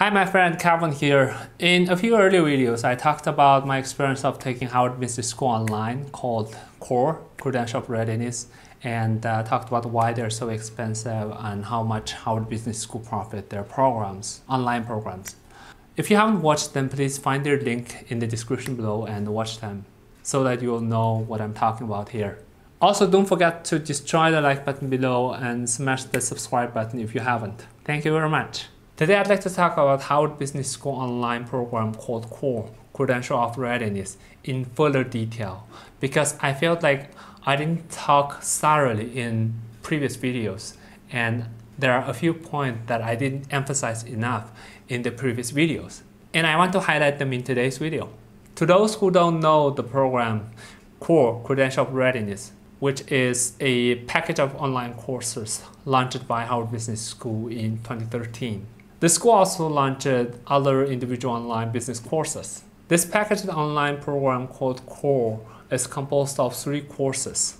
Hi, my friend Calvin here. In a few earlier videos, I talked about my experience of taking Harvard Business School online called CORE, Credential of Readiness, and talked about why they're so expensive and how much Harvard Business School profit their programs, online programs. If you haven't watched them, please find their link in the description below and watch them so that you'll know what I'm talking about here. Also, don't forget to destroy the like button below and smash the subscribe button if you haven't. Thank you very much. Today, I'd like to talk about Harvard Business School online program called CORE, Credential of Readiness, in further detail, because I felt like I didn't talk thoroughly in previous videos, and there are a few points that I didn't emphasize enough in the previous videos, and I want to highlight them in today's video. To those who don't know the program CORE, Credential of Readiness, which is a package of online courses launched by Harvard Business School in 2013. The school also launched other individual online business courses. This packaged online program called CORE is composed of 3 courses: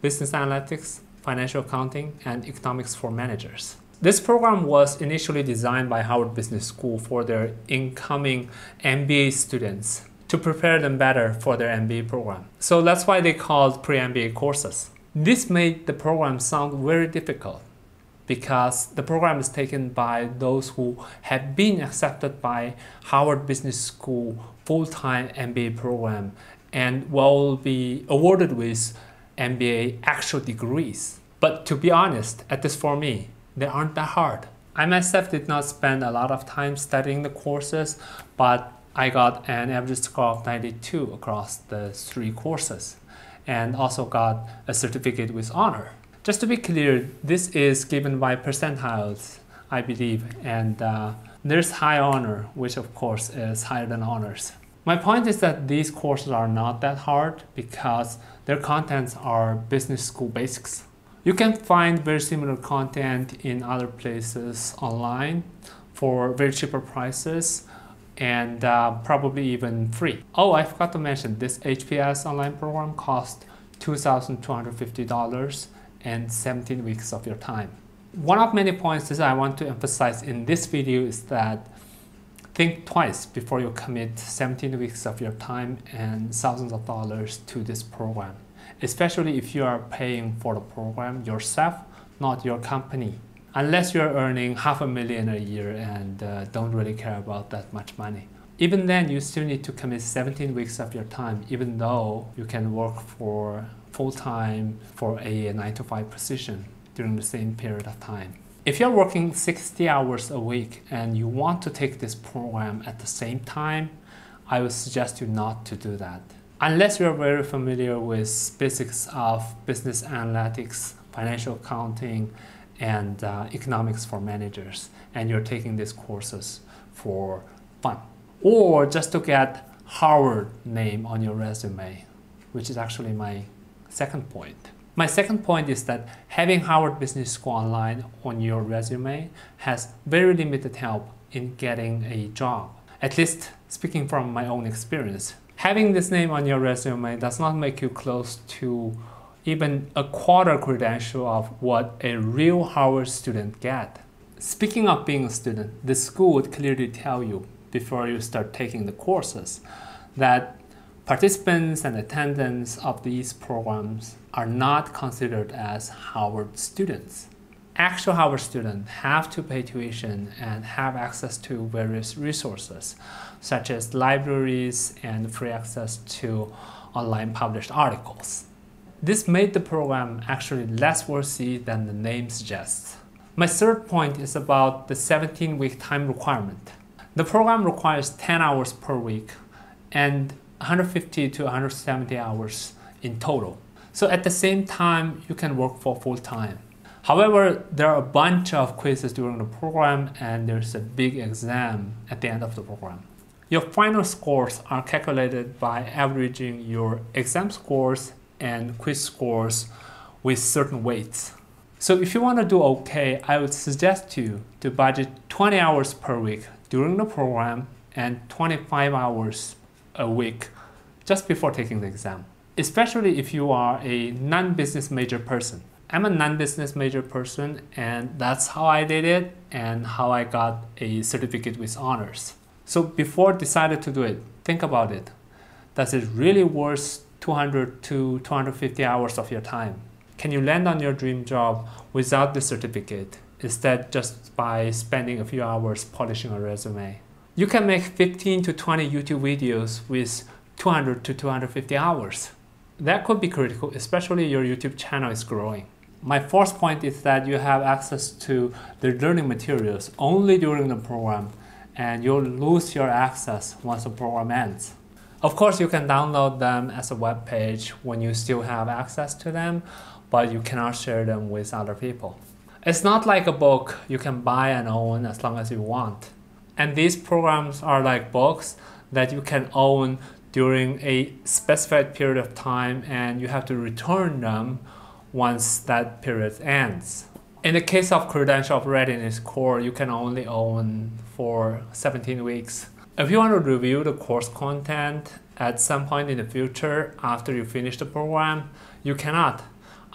Business Analytics, Financial Accounting, and Economics for Managers. This program was initially designed by Harvard Business School for their incoming MBA students to prepare them better for their MBA program. So that's why they called pre-MBA courses. This made the program sound very difficult, because the program is taken by those who have been accepted by Harvard Business School full-time MBA program and will be awarded with MBA actual degrees. But to be honest, at least for me, they aren't that hard. I myself did not spend a lot of time studying the courses, but I got an average score of 92 across the 3 courses and also got a certificate with honor. Just to be clear, this is given by percentiles, I believe, and there's high honor, which of course is higher than honors. My point is that these courses are not that hard because their contents are business school basics. You can find very similar content in other places online for very cheaper prices and probably even free. Oh, I forgot to mention, this HPS online program costs $2,250 and 17 weeks of your time. One of many points that I want to emphasize in this video is that think twice before you commit 17 weeks of your time and thousands of dollars to this program, especially if you are paying for the program yourself, not your company. Unless you're earning $500,000 a year and don't really care about that much money. Even then, you still need to commit 17 weeks of your time, even though you can work for full-time for a 9-to-5 position during the same period of time. If you're working 60 hours a week and you want to take this program at the same time, I would suggest you not to do that. Unless you're very familiar with basics of business analytics, financial accounting, and economics for managers, and you're taking these courses for fun. Or just to get Harvard name on your resume, which is actually my second point. My second point is that having Harvard Business School online on your resume has very limited help in getting a job. At least speaking from my own experience. Having this name on your resume does not make you close to even a quarter credential of what a real Harvard student gets. Speaking of being a student, the school would clearly tell you before you start taking the courses that participants and attendants of these programs are not considered as Harvard students. Actual Harvard students have to pay tuition and have access to various resources, such as libraries and free access to online published articles. This made the program actually less worthy than the name suggests. My third point is about the 17-week time requirement. The program requires 10 hours per week and 150 to 170 hours in total. So at the same time, you can work for full time. However, there are a bunch of quizzes during the program and there's a big exam at the end of the program. Your final scores are calculated by averaging your exam scores and quiz scores with certain weights. So if you want to do okay, I would suggest you to budget 20 hours per week during the program and 25 hours a week just before taking the exam, especially if you are a non-business major person. I'm a non-business major person and that's how I did it. and how I got a certificate with honors. So before deciding to do it, think about it. Does it really worth 200 to 250 hours of your time? Can you land on your dream job without the certificate, instead just by spending a few hours polishing a resume? You can make 15 to 20 YouTube videos with 200 to 250 hours. That could be critical, especially your YouTube channel is growing. My fourth point is that you have access to the learning materials only during the program, and you'll lose your access once the program ends. Of course, you can download them as a web page when you still have access to them, but you cannot share them with other people. It's not like a book you can buy and own as long as you want. And these programs are like books that you can own during a specified period of time, and you have to return them once that period ends. In the case of Credential of Readiness core, you can only own for 17 weeks. If you want to review the course content at some point in the future after you finish the program, you cannot,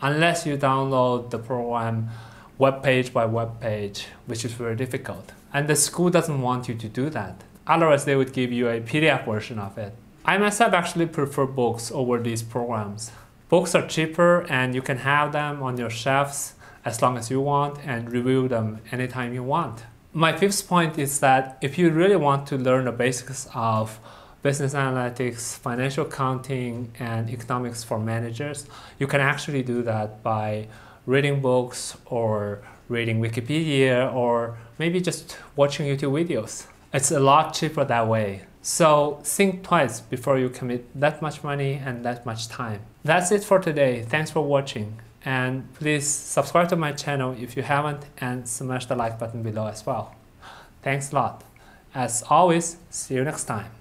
unless you download the program web page by web page, which is very difficult. And the school doesn't want you to do that. Otherwise, they would give you a PDF version of it. I myself actually prefer books over these programs. Books are cheaper and you can have them on your shelves as long as you want and review them anytime you want. My fifth point is that if you really want to learn the basics of business analytics, financial accounting, and economics for managers, you can actually do that by reading books or reading Wikipedia or maybe just watching YouTube videos. It's a lot cheaper that way. So think twice before you commit that much money and that much time. That's it for today. Thanks for watching. And please subscribe to my channel if you haven't, and smash the like button below as well. Thanks a lot. As always, see you next time.